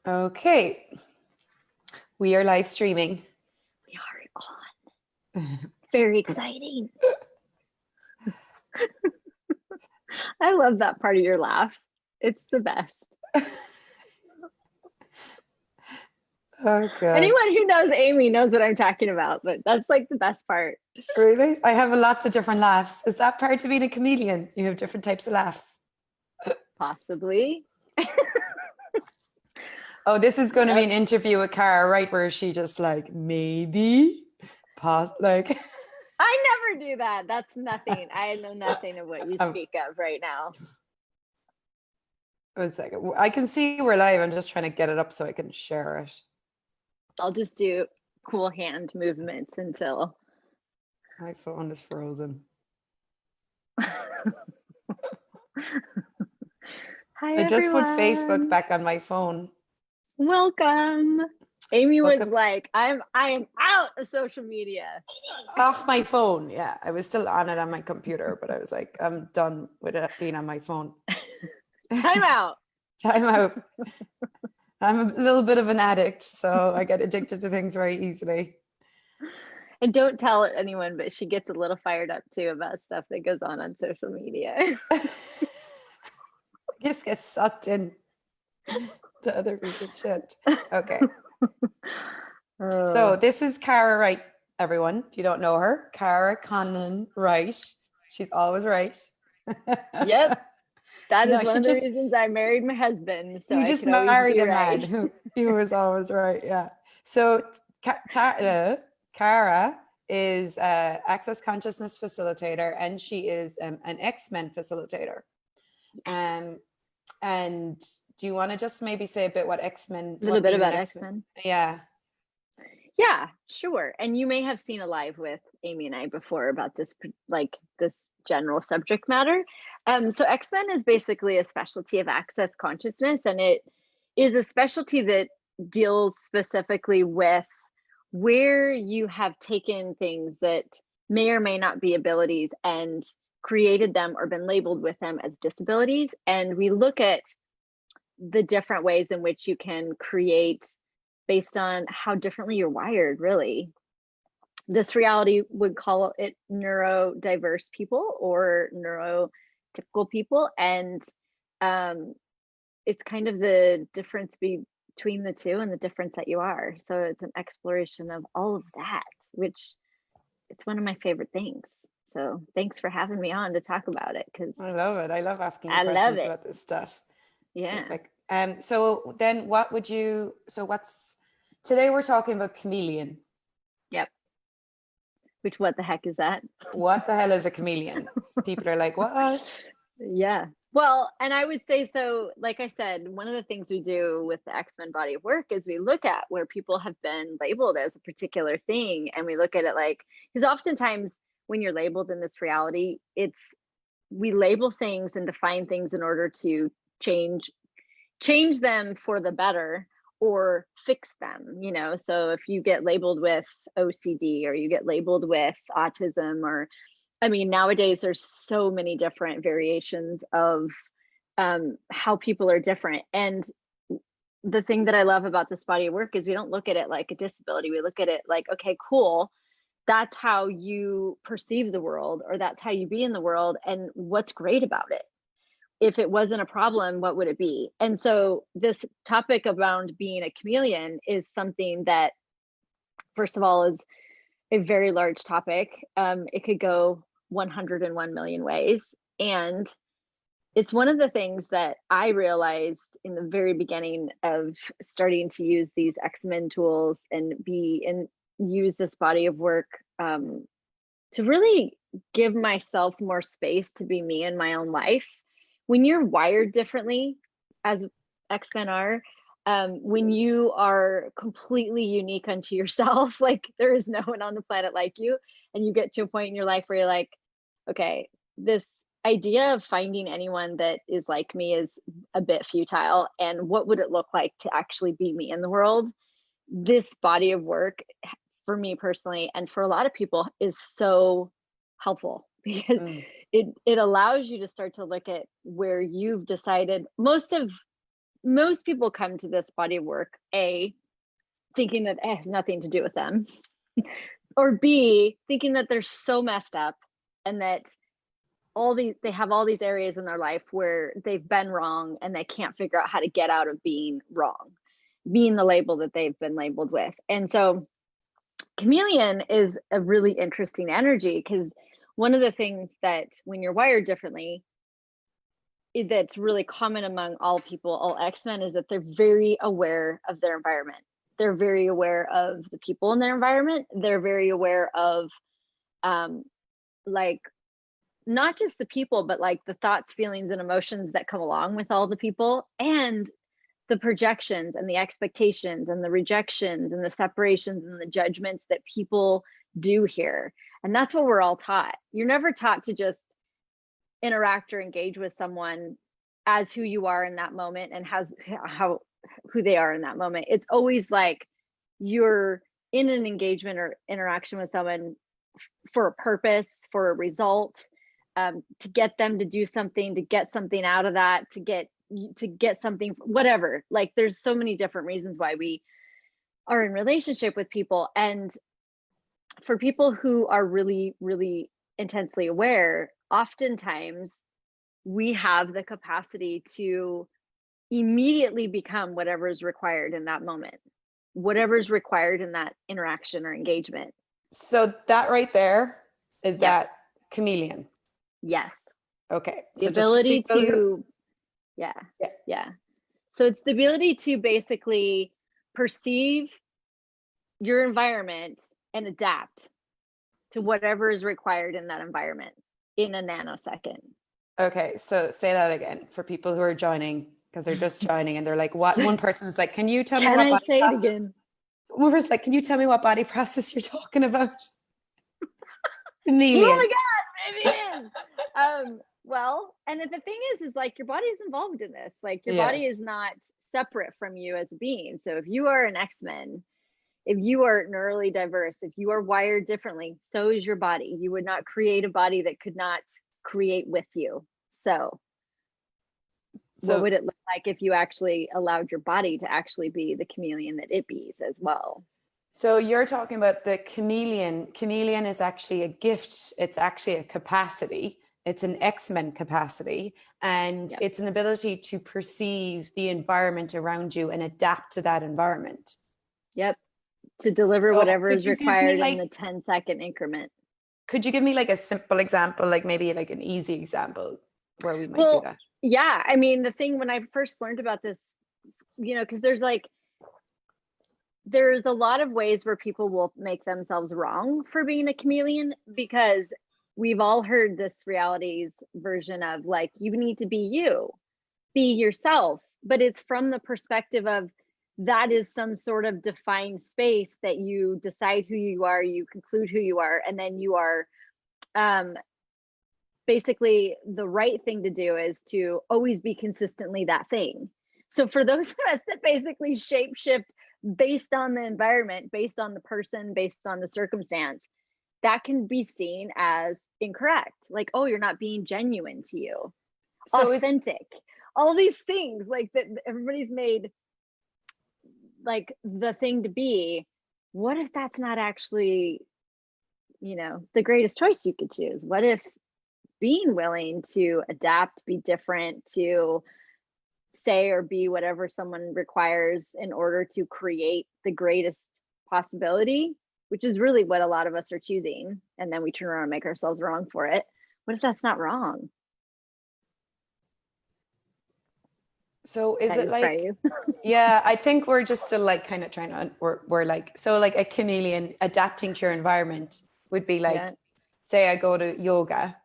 Okay, we are live streaming. We are on. Very exciting. I love that part of your laugh. It's the best. Oh god. Anyone who knows Amy knows what I'm talking about, but that's like the best part. Really? I have lots of different laughs. Is that part of being a comedian? You have different types of laughs. Possibly. Oh, this is going to be an interview with Cara Wright where she just like maybe like I never do that. That's nothing. I know nothing of what you speak of right now. 1 second. I can see we're live. I'm just trying to get it up so I can share it. I'll just do cool hand movements until my phone is frozen. Hi, I just everyone. put Facebook back on my phone. Welcome. Amy was like, I am out of social media. Off my phone. Yeah, I was still on it on my computer, but I was like, I'm done with it being on my phone. Time out. Time out. I'm a little bit of an addict, so I get addicted to things very easily. And don't tell anyone, but she gets a little fired up too about stuff that goes on social media. Just get sucked in to other people's shit. Okay. So this is Cara Wright, everyone. If you don't know her, Cara Wright. She's always right. Yep. That is one of the reasons I married my husband. So you just married a man who was always right. Yeah. So Cara is an access consciousness facilitator, and she is an X-Men facilitator. And do you want to just maybe say a bit what X-Men? A little bit about X-Men. Yeah. Yeah, sure. And you may have seen a live with Amy and I before about this, like this general subject matter. So X-Men is basically a specialty of access consciousness, and it is a specialty that deals specifically with where you have taken things that may or may not be abilities and created them or been labeled with them as disabilities. And we look at the different ways in which you can create based on how differently you're wired, really. This reality would call it neurodiverse people or neurotypical people. And it's kind of the difference between the two and the difference that you are. So it's an exploration of all of that, which it's one of my favorite things. So thanks for having me on to talk about it. Because I love it. I love asking questions about this stuff. Yeah. So then today we're talking about chameleon. Yep. Which, what the heck is that? What the hell is a chameleon? People are like, what? Yeah. Well, and I would say, so like I said, one of the things we do with the X-Men body of work is we look at where people have been labeled as a particular thing. And we look at it like, because oftentimes when you're labeled in this reality, we label things and define things in order to change them for the better or fix them, so if you get labeled with OCD or you get labeled with autism, or nowadays there's so many different variations of how people are different. And the thing that I love about this body of work is we don't look at it like a disability. We look at it like, okay, cool, that's how you perceive the world, or that's how you be in the world, and what's great about it. If it wasn't a problem, what would it be? And so this topic around being a chameleon is something that, first of all, is a very large topic. It could go 101 million ways. And it's one of the things that I realized in the very beginning of starting to use these X-Men tools and use this body of work to really give myself more space to be me in my own life. When you're wired differently, as X-Men are, when you are completely unique unto yourself, like there is no one on the planet like you, and you get to a point in your life where you're like, okay, this idea of finding anyone that is like me is a bit futile, and what would it look like to actually be me in the world? This body of work, for me personally, and for a lot of people, is so helpful, because it allows you to start to look at where you've decided most of most people come to this body of work, A, thinking that it has nothing to do with them, or B, thinking that they're so messed up and that they have all these areas in their life where they've been wrong and they can't figure out how to get out of being wrong, being the label that they've been labeled with. And so chameleon is a really interesting energy, because one of the things that when you're wired differently, that's really common among all people, all X-Men, is that they're very aware of their environment. They're very aware of the people in their environment. They're very aware of like not just the people, but like the thoughts, feelings, and emotions that come along with all the people, and the projections and the expectations and the rejections and the separations and the judgments that people do here. And that's what we're all taught. You're never taught to just interact or engage with someone as who you are in that moment and who they are in that moment. It's always like you're in an engagement or interaction with someone for a purpose, for a result, to get them to do something, to get something out of that, to get something, whatever. Like there's so many different reasons why we are in relationship with people. And for people who are really, really intensely aware, oftentimes we have the capacity to immediately become whatever is required in that moment, whatever is required in that interaction or engagement. So that right there is that chameleon. Yes. Okay. The So ability to, yeah. So it's the ability to basically perceive your environment and adapt to whatever is required in that environment in a nanosecond. Okay. So say that again for people who are joining, because they're just joining and they're like, what? One person is like, can you tell me what body say process? It again? One person's like, can you tell me what body process you're talking about? Chameleon. Oh my God, maybe it is. Well, and the thing is like your body is involved in this. Like your body is not separate from you as a being. So if you are an X-Men, if you are neurally diverse, if you are wired differently, so is your body. You would not create a body that could not create with you. So what would it look like if you actually allowed your body to actually be the chameleon that it bees as well? So you're talking about the chameleon. Chameleon is actually a gift. It's actually a capacity. It's an X-Men capacity, and it's an ability to perceive the environment around you and adapt to that environment. Yep. To deliver whatever is required in the 10-second increment. Could you give me like a simple example, like maybe like an easy example where we might do that? Yeah. I mean, the thing when I first learned about this, because there's a lot of ways where people will make themselves wrong for being a chameleon, because we've all heard this reality's version of like, you need to be yourself, but it's from the perspective of that is some sort of defined space that you decide who you are, you conclude who you are, and then you are basically the right thing to do is to always be consistently that thing. So for those of us that basically shapeshift based on the environment, based on the person, based on the circumstance, that can be seen as incorrect. Like, oh, you're not being genuine to you, so authentic, all these things like that everybody's made like the thing to be. What if that's not actually, the greatest choice you could choose? What if being willing to adapt, be different, to say or be whatever someone requires in order to create the greatest possibility, which is really what a lot of us are choosing, and then we turn around and make ourselves wrong for it. What if that's not wrong? So is it like, yeah, I think we're just still like kind of trying to, we're like, so like a chameleon adapting to your environment would be like, say I go to yoga,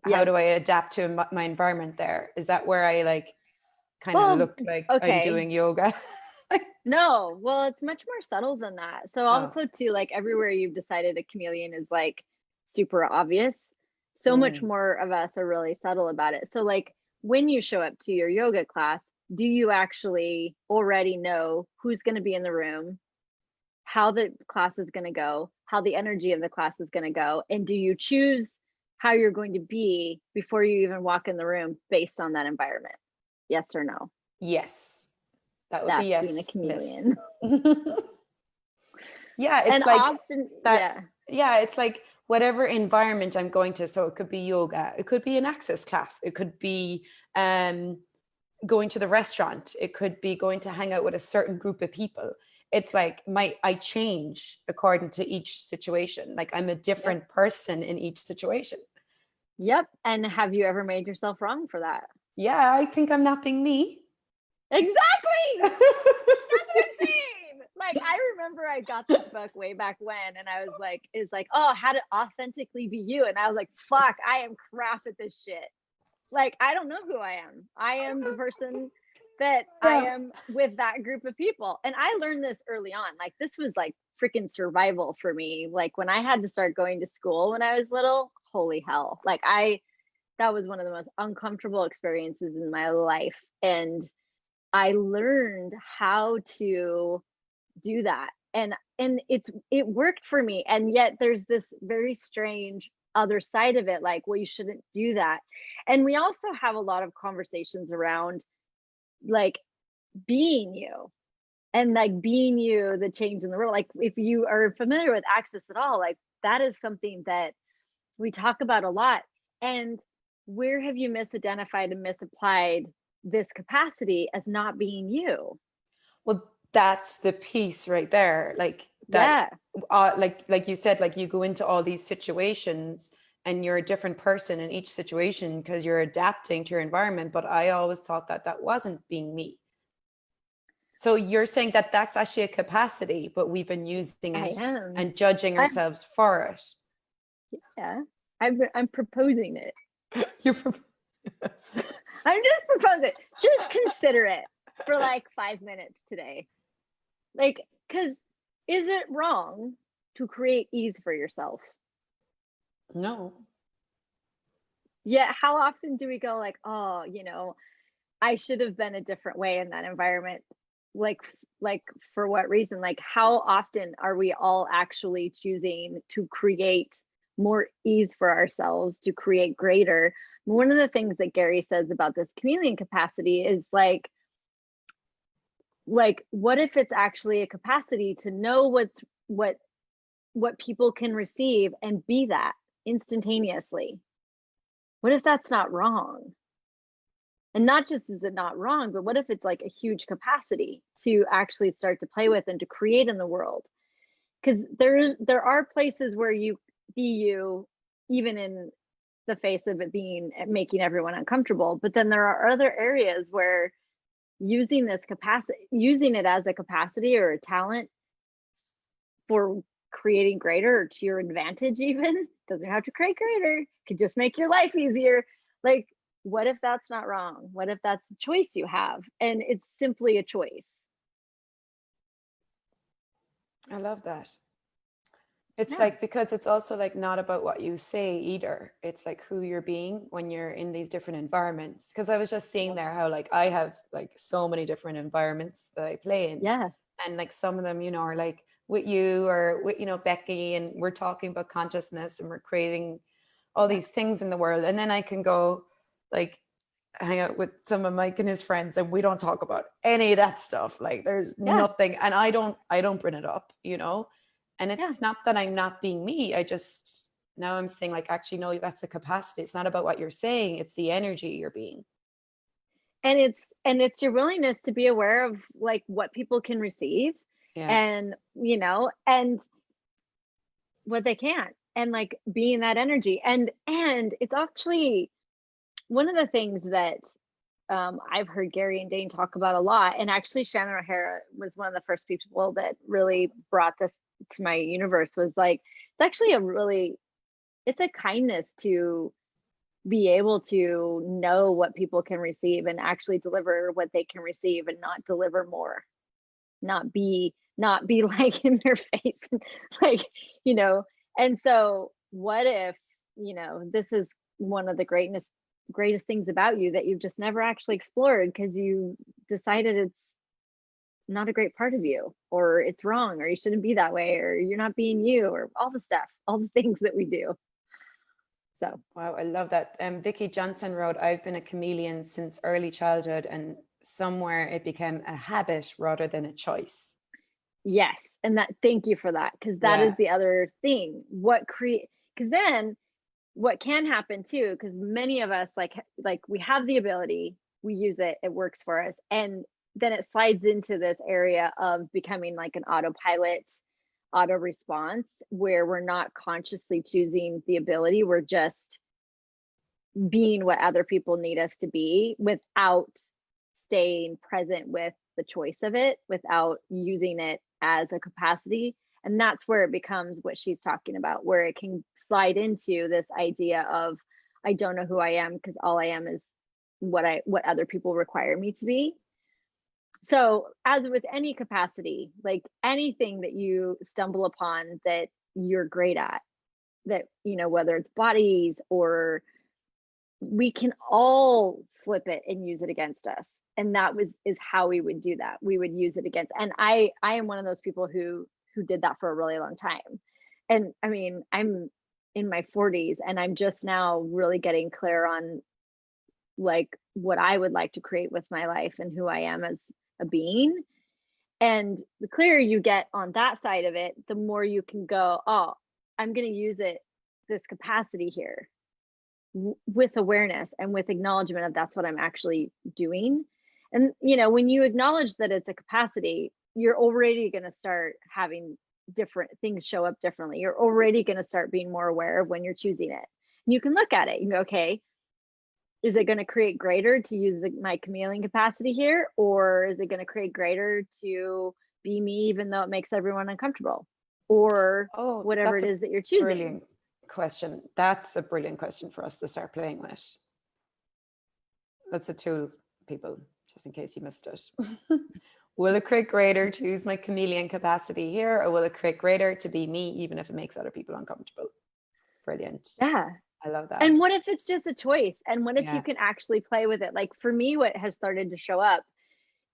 how do I adapt to my environment there? Is that where I like kind of look like I'm doing yoga? No, well, it's much more subtle than that. So also too, like everywhere you've decided a chameleon is like super obvious, so much more of us are really subtle about it. So like when you show up to your yoga class, do you actually already know who's going to be in the room, how the class is going to go, how the energy of the class is going to go, and do you choose how you're going to be before you even walk in the room based on that environment? Yes or no? Yes. That would That's be yes. being a chameleon. Yeah, it's and like often, that. Yeah, it's like whatever environment I'm going to. So it could be yoga, it could be an access class, it could be going to the restaurant, it could be going to hang out with a certain group of people. It's like I change according to each situation. Like I'm a different person in each situation. Yep. And have you ever made yourself wrong for that? Yeah, I think I'm not being me. Exactly. That's what I'm saying. Like, I remember I got this book way back when, and I was like, it's like, oh, how to authentically be you. And I was like, fuck, I am crap at this shit. Like, I don't know who I am. I am the person that I am with that group of people. And I learned this early on. Like, this was like freaking survival for me. Like, when I had to start going to school when I was little, holy hell. Like, that was one of the most uncomfortable experiences in my life. And I learned how to do that. And it worked for me. And yet there's this very strange other side of it, like, well, you shouldn't do that. And we also have a lot of conversations around like being you, and like being you, the change in the world. Like, if you are familiar with Access at all, like that is something that we talk about a lot. And where have you misidentified and misapplied this capacity as not being you? Well, that's the piece right there. Like that, like you said, like you go into all these situations and you're a different person in each situation because you're adapting to your environment. But I always thought that that wasn't being me. So you're saying that that's actually a capacity, but we've been using it and judging ourselves for it. Yeah, I'm proposing it. You're I'm just proposing. Just consider it for like 5 minutes today. Like, because is it wrong to create ease for yourself? No. Yeah. How often do we go like, oh, I should have been a different way in that environment? Like for what reason? Like, how often are we all actually choosing to create more ease for ourselves, to create greater? One of the things that Gary says about this chameleon capacity is like what if it's actually a capacity to know what people can receive and be that instantaneously? What if that's not wrong? And not just is it not wrong, but what if it's like a huge capacity to actually start to play with and to create in the world? Because there are places where you be you, even in the face of it making everyone uncomfortable. But then there are other areas where using it as a capacity or a talent for creating greater, or to your advantage, even doesn't have to create greater, could just make your life easier. Like, what if that's not wrong? What if that's a choice you have and it's simply a choice? I love that. It's like, because it's also like not about what you say either. It's like who you're being when you're in these different environments. Because I was just seeing there how like I have like so many different environments that I play in. Yeah. And like some of them, are like with you or with, Becky, and we're talking about consciousness and we're creating all these things in the world. And then I can go like hang out with some of Mike and his friends and we don't talk about any of that stuff. Like there's nothing. And I don't bring it up, And it's not that I'm not being me. Now I'm saying like, actually, no, that's a capacity. It's not about what you're saying. It's the energy you're being. And it's your willingness to be aware of like what people can receive and, and what they can't, and like being that energy. And it's actually one of the things that I've heard Gary and Dane talk about a lot. And actually Shannon O'Hara was one of the first people that really brought this to my universe, was like, it's actually it's a kindness to be able to know what people can receive and actually deliver what they can receive and not deliver more, not be like in their face, like, and so what if, this is one of the greatest things about you that you've just never actually explored because you decided it's not a great part of you, or it's wrong, or you shouldn't be that way, or you're not being you, or all the stuff, all the things that we do. So wow, I love that. Vicki Johnson wrote, I've been a chameleon since early childhood and somewhere it became a habit rather than a choice. Yes. And thank you for that. Cause that is the other thing. Cause then what can happen too, because many of us like we have the ability, we use it, it works for us. And then it slides into this area of becoming like an autopilot, auto response, where we're not consciously choosing the ability. We're just being what other people need us to be without staying present with the choice of it, without using it as a capacity. And that's where it becomes what she's talking about, where it can slide into this idea of, I don't know who I am because all I am is what other people require me to be. So as with any capacity, like anything that you stumble upon that you're great at, that, you know, whether it's bodies or, we can all flip it and use it against us. And that is how we would do that. We would use it against, and I am one of those people who did that for a really long time. And I mean, I'm in my 40s and I'm just now really getting clear on like what I would like to create with my life and who I am as a being. And the clearer you get on that side of it, the more you can go, oh, I'm going to use this capacity here with awareness and with acknowledgement of that's what I'm actually doing. And, you know, when you acknowledge that it's a capacity, you're already going to start having different things show up differently. You're already going to start being more aware of when you're choosing it. And you can look at it and go, okay, is it going to create greater to use my chameleon capacity here? Or is it going to create greater to be me, even though it makes everyone uncomfortable? Or whatever it is that you're choosing. Brilliant question. That's a brilliant question for us to start playing with. That's a tool, people, just in case you missed it. Will it create greater to use my chameleon capacity here, or will it create greater to be me, even if it makes other people uncomfortable? Brilliant. Yeah. I love that. And what if it's just a choice? And what if you can actually play with it? Like for me, what has started to show up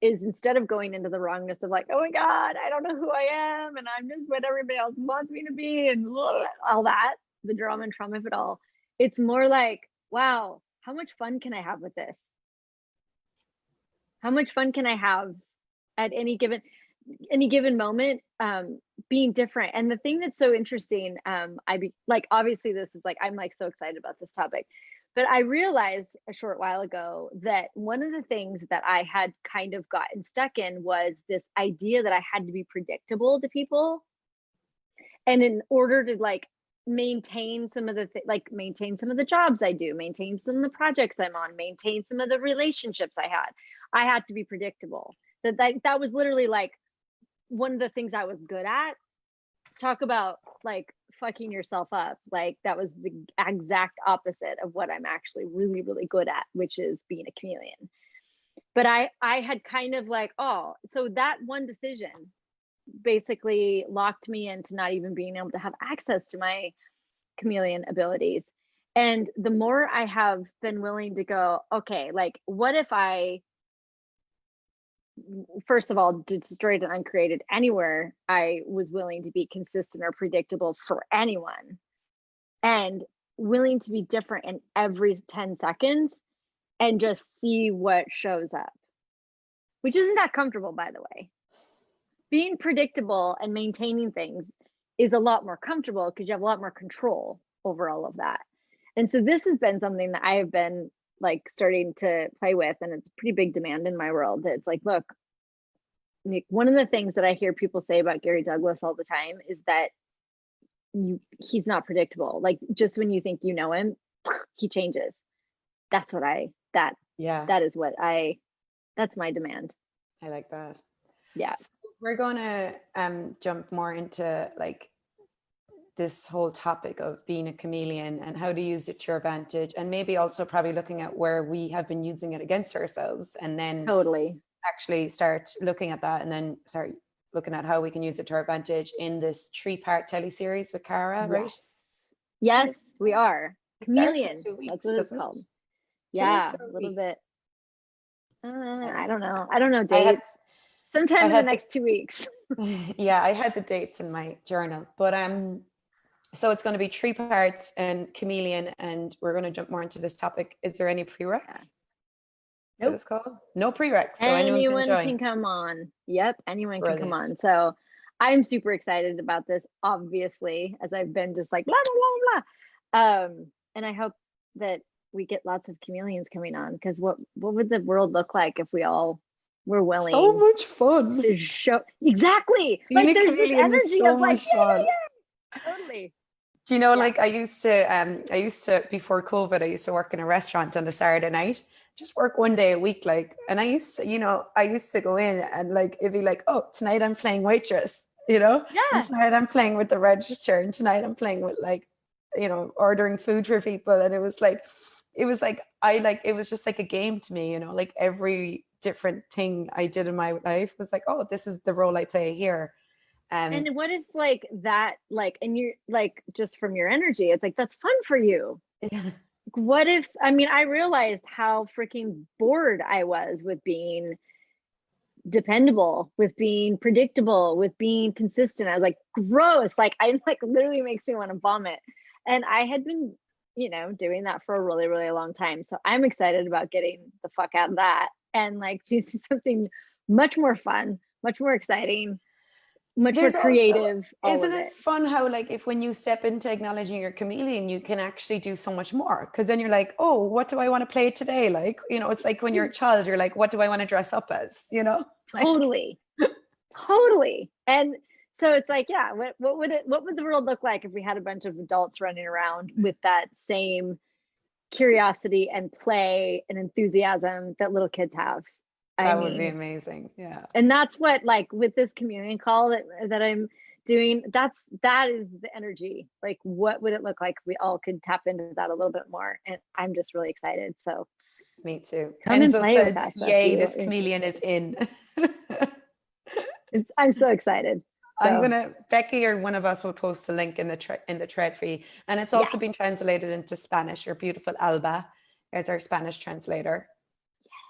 is instead of going into the wrongness of like, oh my God, I don't know who I am and I'm just what everybody else wants me to be and all that, the drama and trauma of it all. It's more like, wow, how much fun can I have with this? How much fun can I have at any given moment, being different? And the thing that's so interesting, obviously this is like, I'm like so excited about this topic, but I realized a short while ago that one of the things that I had kind of gotten stuck in was this idea that I had to be predictable to people. And in order to like maintain some of maintain some of the jobs I do, maintain some of the projects I'm on, maintain some of the relationships I had to be predictable. That was literally like one of the things I was good at. Talk about like fucking yourself up. Like that was the exact opposite of what I'm actually really, really good at, which is being a chameleon. But I had kind of like, oh, so that one decision basically locked me into not even being able to have access to my chameleon abilities. And the more I have been willing to go, okay, like what if I, first of all, destroyed and uncreated anywhere I was willing to be consistent or predictable for anyone, and willing to be different in every 10 seconds and just see what shows up, which isn't that comfortable, by the way. Being predictable and maintaining things is a lot more comfortable because you have a lot more control over all of that. And so this has been something that I have been like starting to play with, and it's a pretty big demand in my world. It's like, look, one of the things that I hear people say about Gary Douglas all the time is that he's not predictable. Like just when you think you know him, he changes. That's my demand. I like that. Yeah. So we're going to jump more into like this whole topic of being a chameleon and how to use it to your advantage, and maybe also probably looking at where we have been using it against ourselves, and then totally actually start looking at that, and then start looking at how we can use it to our advantage in this 3-part teleseries with Cara, right? Yes, we are. Chameleon. That's what it's called. Yeah, a little bit. I don't know dates. Sometime in the next 2 weeks. Yeah, I had the dates in my journal, but so it's going to be 3 parts and chameleon, and we're going to jump more into this topic. Is there any prereqs? What it's called? No prereqs, so anyone can come on. Yep, anyone can come on. Brilliant. So I'm super excited about this, obviously, as I've been just like blah blah blah blah. And I hope that we get lots of chameleons coming on, because what would the world look like if we all were willing? So much fun to show exactly. Being like a there's this chameleon energy so of like much fun. Totally. Do you know, like I used to before COVID, I used to work in a restaurant on a Saturday night, just work one day a week, like, and I used to go in and like it'd be like, oh, tonight I'm playing waitress, and tonight I'm playing with the register, and tonight I'm playing with like, ordering food for people, and it was just like a game to me, like every different thing I did in my life was like, oh, this is the role I play here. And what if like that, like, and you're like, just from your energy, it's like, that's fun for you. Yeah. What if, I realized how freaking bored I was with being dependable, with being predictable, with being consistent. I was like, gross. Like, I like literally makes me want to vomit. And I had been, doing that for a really, really long time. So I'm excited about getting the fuck out of that and like choosing something much more fun, much more exciting, much more creative. Isn't it fun how like when you step into acknowledging your chameleon, you can actually do so much more, because then you're like, oh, what do I want to play today? Like, it's like when you're a child, you're like, what do I want to dress up as? Like... Totally. And so it's like, yeah, what would the world look like if we had a bunch of adults running around with that same curiosity and play and enthusiasm that little kids have? That would be amazing. Yeah. And that's what, like, with this chameleon call that I'm doing, that is the energy. Like, what would it look like if we all could tap into that a little bit more? And I'm just really excited. So me too. Come and play with us. Yay, this chameleon is in. I'm so excited. So. Becky or one of us will post the link in the thread for you. And it's also been translated into Spanish. Your beautiful Alba is our Spanish translator.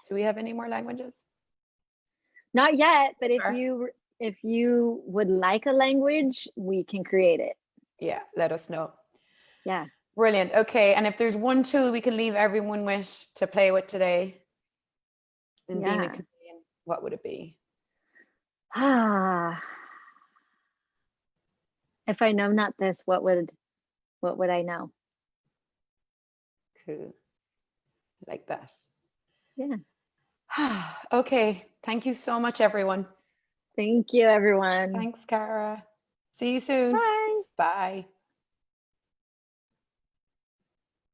Do we have any more languages? Not yet, but if you would like a language, we can create it. Yeah, let us know. Yeah. Brilliant. Okay, and if there's one tool we can leave everyone with to play with today in being a chameleon, what would it be? If I know not this, what would I know? Cool. Like that. Yeah. Okay. Thank you so much, everyone. Thank you, everyone. Thanks, Cara. See you soon. Bye. Bye.